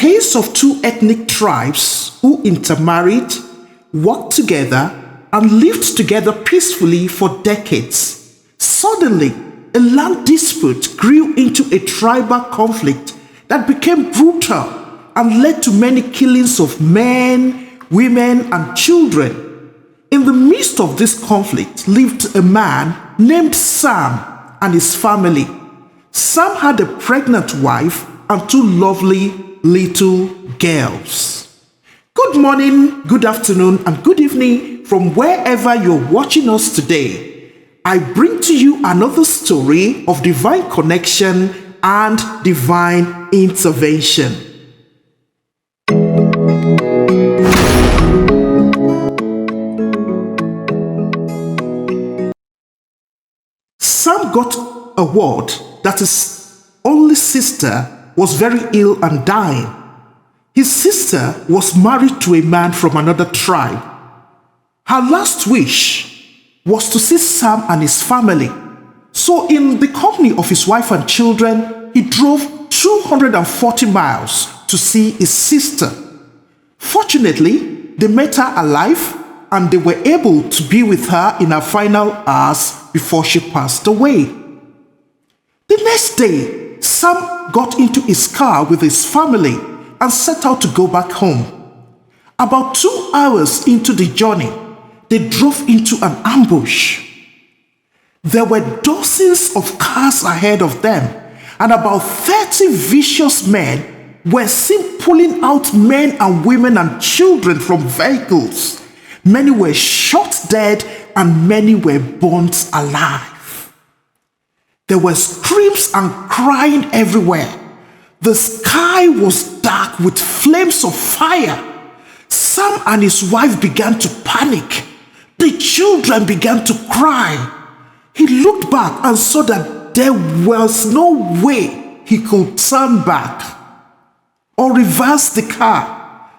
case of two ethnic tribes who intermarried, worked together, and lived together peacefully for decades. Suddenly, a land dispute grew into a tribal conflict that became brutal and led to many killings of men, women, and children. In the midst of this conflict lived a man named Sam and his family. Sam had a pregnant wife and two lovely little girls. Good morning, good afternoon, and good evening from wherever you're watching us today. I bring to you another story of divine connection and divine intervention. Sam got a word that his only sister was very ill and dying. His sister was married to a man from another tribe. Her last wish was to see Sam and his family. So in the company of his wife and children, he drove 240 miles to see his sister. Fortunately, they met her alive and they were able to be with her in her final hours before she passed away. The next day, Sam got into his car with his family and set out to go back home. About 2 hours into the journey, they drove into an ambush. There were dozens of cars ahead of them, and about 30 vicious men were seen pulling out men and women and children from vehicles. Many were shot dead and many were burnt alive. There were screams and crying everywhere. The sky was dark with flames of fire. Sam and his wife began to panic. The children began to cry. He looked back and saw that there was no way he could turn back or reverse the car.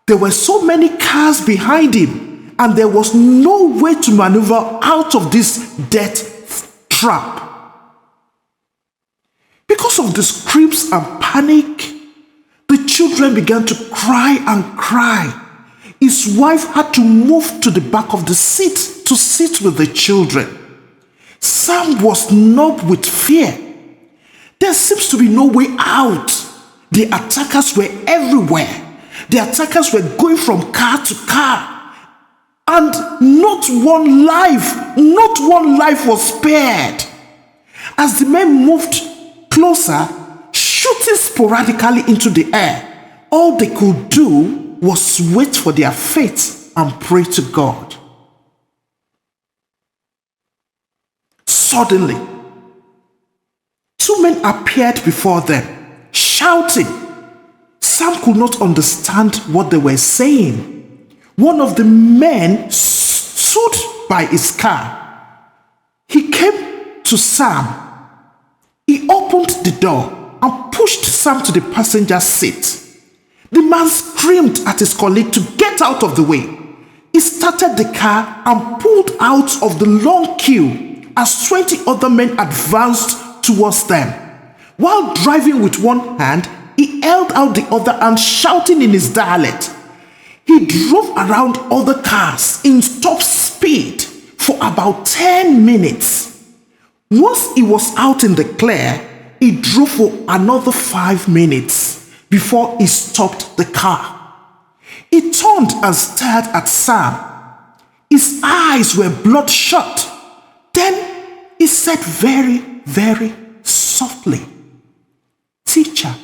There were so many cars behind him, and there was no way to maneuver out of this death trap. Because of the screams and panic, the children began to cry and cry. His wife had to move to the back of the seat to sit with the children. Sam was numb with fear. There seems to be no way out. The attackers were everywhere. The attackers were going from car to car. And not one life was spared. As the men moved closer, shooting sporadically into the air, all they could do was wait for their fate and pray to God. Suddenly, two men appeared before them, shouting. Sam could not understand what they were saying. One of the men stood by his car. He came to Sam. He opened the door and pushed Sam to the passenger seat. The man screamed at his colleague to get out of the way. He started the car and pulled out of the long queue as 20 other men advanced towards them. While driving with one hand, he held out the other hand, shouting in his dialect. He drove around other cars in top speed for about 10 minutes. Once he was out in the clear, he drove for another 5 minutes before he stopped the car. He turned and stared at Sam. His eyes were bloodshot. Then he said very, very softly, "Teacher,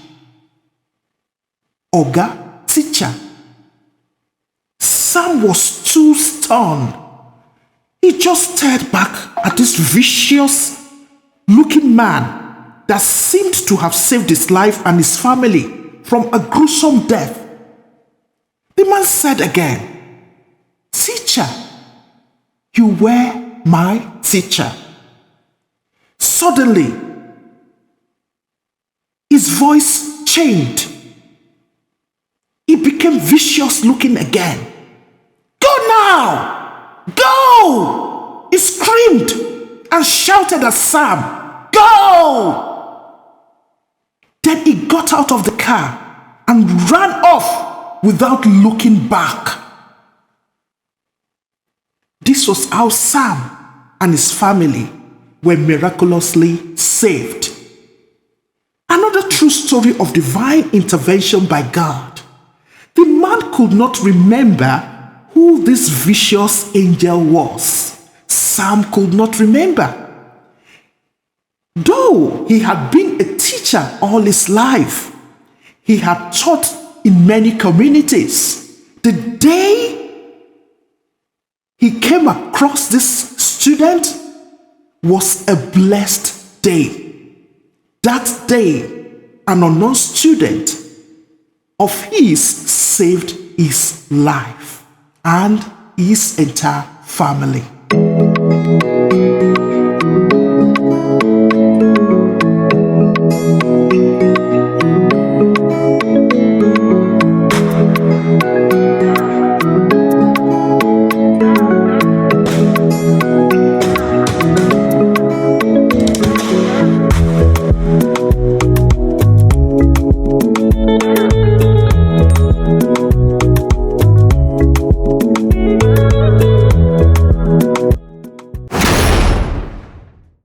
Oga, teacher." Sam was too stunned. He just stared back at this vicious-looking man that seemed to have saved his life and his family from a gruesome death. The man said again, "Teacher, you were my teacher." Suddenly, his voice changed. He became vicious looking again. "Go now! Go!" He screamed and shouted at Sam, "Go!" Then he got out of the car and ran off without looking back. This was how Sam and his family were miraculously saved. Another true story of divine intervention by God. The man could not remember who this vicious angel was. Sam could not remember. Though he had been a teacher all his life, he had taught in many communities. The day he came across this student was a blessed day. That day, an unknown student of his saved his life and his entire family.